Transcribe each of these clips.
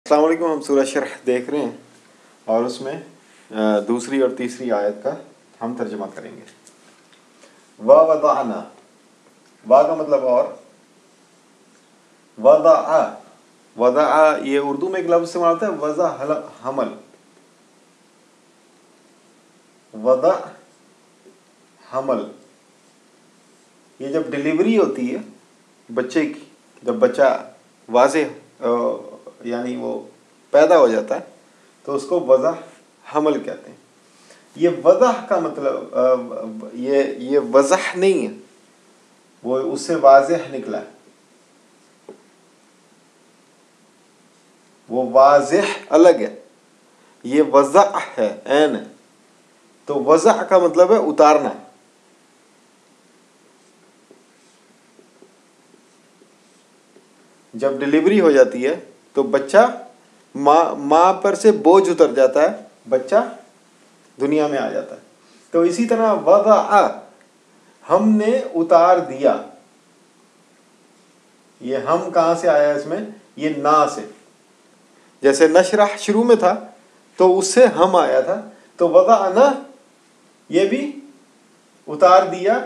السلام علیکم. ہم سورہ شرح دیکھ رہے ہیں اور اس میں دوسری اور تیسری آیت کا ہم ترجمہ کریں گے. وَوَضَعْنَا، وا کا مطلب اور، وضع، وضع یہ اردو میں ایک لفظ استعمال ہوتا ہے وضع حمل، وضع حمل. یہ جب ڈلیوری ہوتی ہے بچے کی، جب بچہ واضح یعنی وہ پیدا ہو جاتا ہے تو اس کو وضع حمل کہتے ہیں. یہ وضع کا مطلب یہ وضع نہیں ہے، وہ اس سے واضح نکلا ہے، وہ واضح الگ ہے، یہ وضع ہے، عین ہے. تو وضع کا مطلب ہے اتارنا. جب ڈلیوری ہو جاتی ہے تو بچہ ماں پر سے بوجھ اتر جاتا ہے، بچہ دنیا میں آ جاتا ہے. تو اسی طرح وضع، ہم نے اتار دیا. یہ ہم کہاں سے آیا اس میں؟ یہ نا سے. جیسے نشرح شروع میں تھا تو اس سے ہم آیا تھا، تو وضعنا یہ بھی اتار دیا،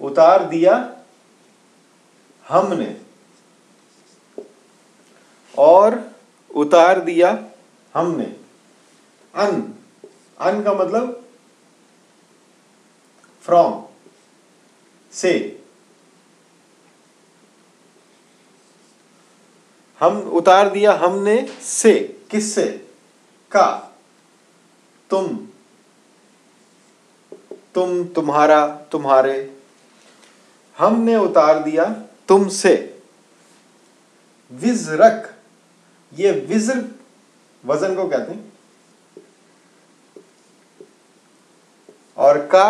اتار دیا ہم نے، اور اتار دیا ہم نے. ان کا مطلب فرام، سے. ہم اتار دیا ہم نے سے، کس سے؟ کا، تم، تمہارا، تمہارے. ہم نے اتار دیا تم سے. وزرک، یہ وزر وزن کو کہتے ہیں، اور کا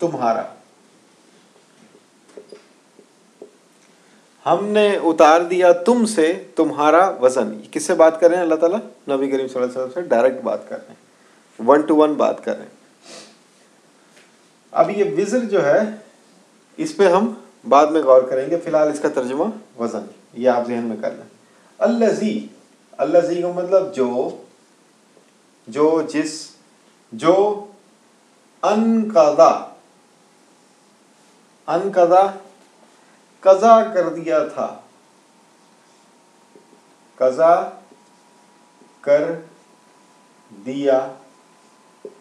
تمہارا. ہم نے اتار دیا تم سے تمہارا وزن. کس سے بات کر رہے ہیں؟ اللہ تعالیٰ نبی کریم صلی اللہ علیہ وسلم سے ڈائریکٹ بات کر رہے ہیں، 1 to 1 بات کر رہے ہیں. اب یہ وزر جو ہے اس پہ ہم بعد میں غور کریں گے، فی الحال اس کا ترجمہ وزن یہ آپ ذہن میں کر لیں. الذی، الذی کا مطلب جو جس، جو انقضا، انقضا قضا کر دیا تھا، قضا کر دیا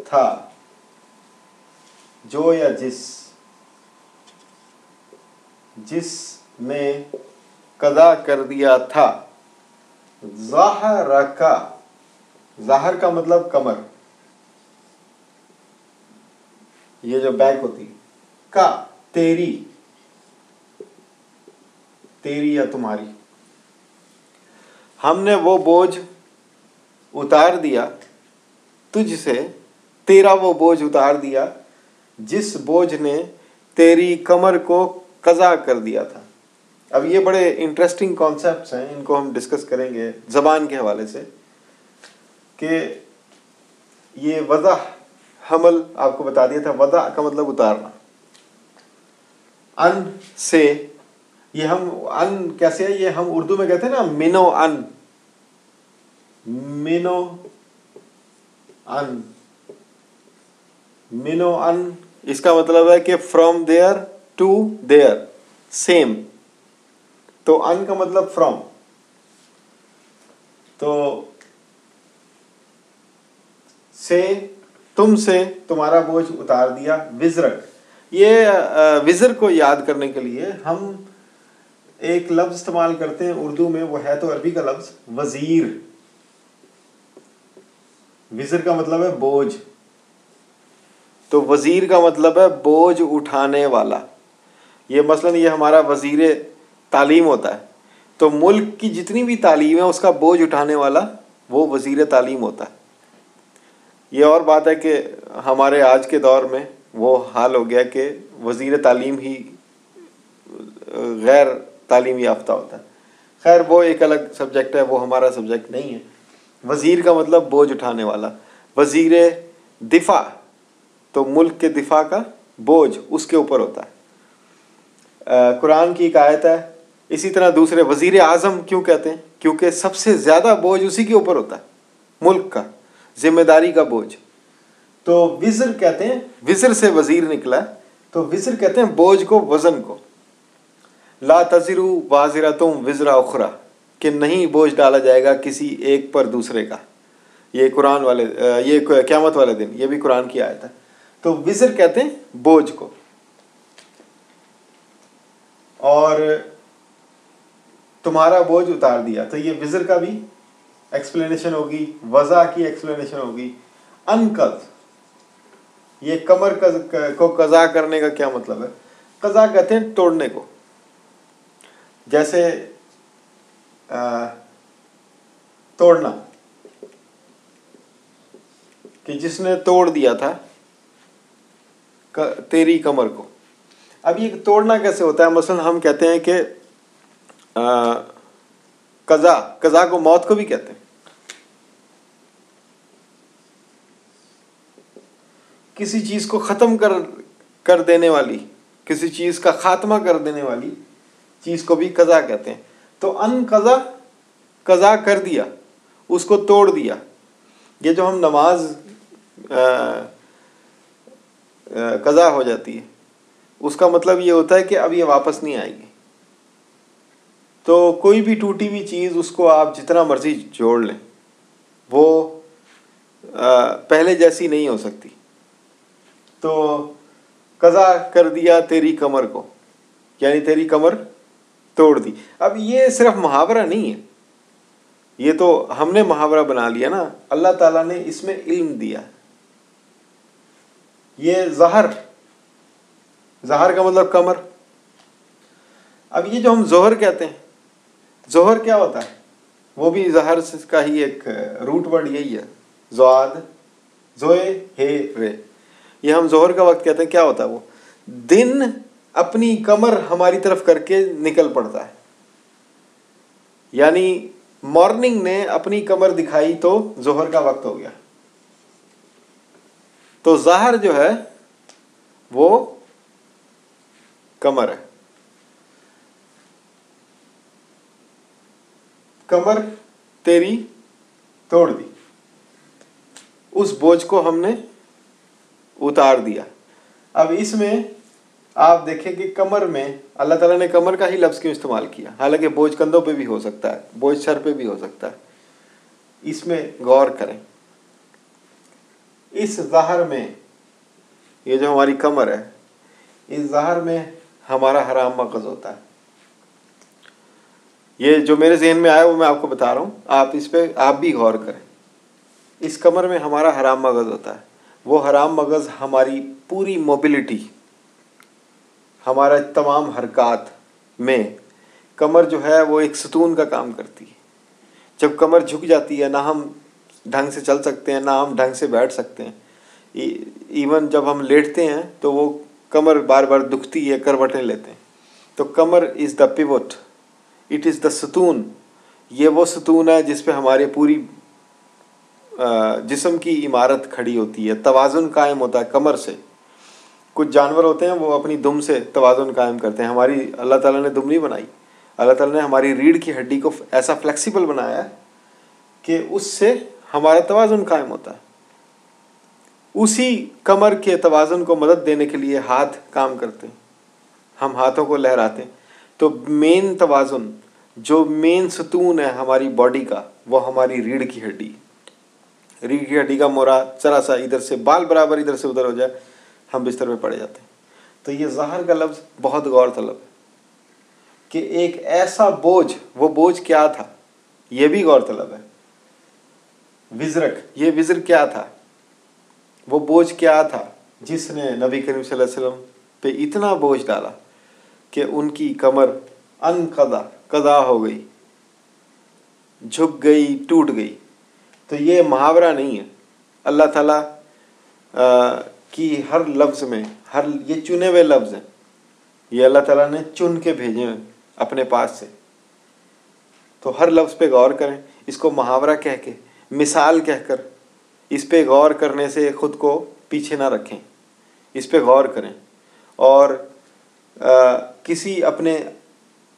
تھا. جو یا جس نے قضا کر دیا تھا. ظہرک، ظہر کا مطلب کمر، یہ جو بیک ہوتی ہے. کا، تیری، تیری یا تمہاری. ہم نے وہ بوجھ اتار دیا تجھ سے، تیرا وہ بوجھ اتار دیا جس بوجھ نے تیری کمر کو قضا کر دیا تھا. اب یہ بڑے انٹرسٹنگ کانسیپٹس ہیں، ان کو ہم ڈسکس کریں گے زبان کے حوالے سے، کہ یہ وضع حمل آپ کو بتا دیا تھا. وضع کا مطلب اتارنا. ان سے، یہ ہم ان کیسے ہے؟ یہ ہم اردو میں کہتے ہیں نا منو ان، منو ان، منو ان. اس کا مطلب ہے کہ from there to there, same. تو ان کا مطلب فرام. تو سے، تم سے تمہارا بوجھ اتار دیا. وزرک، یہ وزر کو یاد کرنے کے لیے ہم ایک لفظ استعمال کرتے ہیں اردو میں، وہ ہے تو عربی کا لفظ وزیر. وزر کا مطلب ہے بوجھ، تو وزیر کا مطلب ہے بوجھ اٹھانے والا. یہ مثلاً یہ ہمارا وزیر تعلیم ہوتا ہے، تو ملک کی جتنی بھی تعلیم ہے اس کا بوجھ اٹھانے والا وہ وزیر تعلیم ہوتا ہے. یہ اور بات ہے کہ ہمارے آج کے دور میں وہ حال ہو گیا کہ وزیر تعلیم ہی غیر تعلیم یافتہ ہوتا ہے. خیر وہ ایک الگ سبجیکٹ ہے، وہ ہمارا سبجیکٹ نہیں ہے. وزیر کا مطلب بوجھ اٹھانے والا. وزیر دفاع، تو ملک کے دفاع کا بوجھ اس کے اوپر ہوتا ہے. قرآن کی ایک آیت ہے اسی طرح دوسرے وزیر اعظم کیوں کہتے ہیں؟ کیونکہ سب سے زیادہ بوجھ اسی کے اوپر ہوتا ہے، ملک کا ذمہ داری کا بوجھ. تو وزر کہتے ہیں، وزر سے وزیر نکلا ہے، تو وزر کہتے ہیں بوجھ کو، وزن کو. لا تزر وازرۃ وزر اخری، کہ نہیں بوجھ ڈالا جائے گا کسی ایک پر دوسرے کا. یہ قرآن والے، یہ قیامت والے دن، یہ بھی قرآن کی آیت ہے. تو وزر کہتے ہیں بوجھ کو. اور تمہارا بوجھ اتار دیا، تو یہ وزر کا بھی ایکسپلینیشن ہوگی، وضع کی ایکسپلینیشن ہوگی. انقض، یہ کمر کو قضا کرنے کا کیا مطلب ہے؟ قضا کہتے ہیں توڑنے کو. جیسے توڑنا، کہ جس نے توڑ دیا تھا تیری کمر کو. اب یہ توڑنا کیسے ہوتا ہے؟ مثلا ہم کہتے ہیں کہ قضا کو موت کو بھی کہتے ہیں. کسی چیز کو ختم کر دینے والی، کسی چیز کا خاتمہ کر دینے والی چیز کو بھی قضا کہتے ہیں. تو ان قضا کر دیا، اس کو توڑ دیا. یہ جو ہم نماز قضا ہو جاتی ہے، اس کا مطلب یہ ہوتا ہے کہ اب یہ واپس نہیں آئے گی. تو کوئی بھی ٹوٹی ہوئی چیز، اس کو آپ جتنا مرضی جوڑ لیں، وہ پہلے جیسی نہیں ہو سکتی. تو قضا کر دیا تیری کمر کو، یعنی تیری کمر توڑ دی. اب یہ صرف محاورہ نہیں ہے، یہ تو ہم نے محاورہ بنا لیا نا، اللہ تعالیٰ نے اس میں علم دیا. یہ ظہر کا مطلب کمر. اب یہ جو ہم ظہر کہتے ہیں، ظہر کیا ہوتا ہے؟ وہ بھی ظہر کا ہی ایک روٹ ورڈ یہی ہے، زواد زوئے ہے رے. یہ ہم ظہر کا وقت کہتے ہیں. کیا ہوتا ہے؟ وہ دن اپنی کمر ہماری طرف کر کے نکل پڑتا ہے. یعنی مارننگ نے اپنی کمر دکھائی تو ظہر کا وقت ہو گیا. تو ظاہر جو ہے وہ کمر ہے. کمر تیری توڑ دی، اس بوجھ کو ہم نے اتار دیا. اب اس میں آپ دیکھیں کہ کمر میں اللہ تعالیٰ نے کمر کا ہی لفظ کیوں استعمال کیا؟ حالانکہ بوجھ کندھوں پہ بھی ہو سکتا ہے، بوجھ سر پہ بھی ہو سکتا ہے. اس میں غور کریں. اس ظاہر میں، یہ جو ہماری کمر ہے، اس ظاہر میں ہمارا حرام مغز ہوتا ہے. یہ جو میرے ذہن میں آیا وہ میں آپ کو بتا رہا ہوں، آپ اس پہ آپ بھی غور کریں. اس کمر میں ہمارا حرام مغز ہوتا ہے. وہ حرام مغز ہماری پوری موبلٹی، ہمارا تمام حرکات میں کمر جو ہے وہ ایک ستون کا کام کرتی ہے. جب کمر جھک جاتی ہے، نہ ہم ڈھنگ سے چل سکتے ہیں، نہ ہم ڈھنگ سے بیٹھ سکتے ہیں. ایون جب ہم لیٹتے ہیں تو وہ کمر بار بار دکھتی ہے، کروٹیں لیتے ہیں. تو کمر از دا پیوٹ، اٹ از دا ستون. یہ وہ ستون ہے جس پہ ہمارے پوری جسم کی عمارت کھڑی ہوتی ہے. توازن قائم ہوتا ہے کمر سے. کچھ جانور ہوتے ہیں وہ اپنی دم سے توازن قائم کرتے ہیں. ہماری اللہ تعالیٰ نے دم نہیں بنائی. اللہ تعالیٰ نے ہماری ریڑھ کی ہڈی کو ایسا فلیکسیبل بنایا ہے کہ اس سے ہمارا توازن قائم ہوتا ہے. اسی کمر کے توازن کو مدد دینے کے لیے ہاتھ کام کرتے ہیں. ہم ہاتھوں کو لہراتے ہیں. تو مین توازن، جو مین ستون ہے ہماری باڈی کا، وہ ہماری ریڑھ کی ہڈی. ریڑھ کی ہڈی کا مورا ذرا سا ادھر سے بال برابر ادھر سے ادھر ہو جائے، ہم بستر پہ پڑے جاتے ہیں. تو یہ ظاہر کا لفظ بہت غور طلب ہے کہ ایک ایسا بوجھ، وہ بوجھ کیا تھا یہ بھی غور طلب ہے. وزرک، یہ وزر کیا تھا، وہ بوجھ کیا تھا جس نے نبی کریم صلی اللہ علیہ وسلم پہ اتنا بوجھ ڈالا کہ ان کی کمر قضا ہو گئی، جھک گئی، ٹوٹ گئی. تو یہ محاورہ نہیں ہے. اللہ تعالیٰ کی ہر لفظ میں، یہ چنے ہوئے لفظ ہیں، یہ اللہ تعالیٰ نے چن کے بھیجے ہیں اپنے پاس سے. تو ہر لفظ پہ غور کریں. اس کو محاورہ کہہ کے، مثال کہہ کر، اس پہ غور کرنے سے خود کو پیچھے نہ رکھیں. اس پہ غور کریں. اور کسی اپنے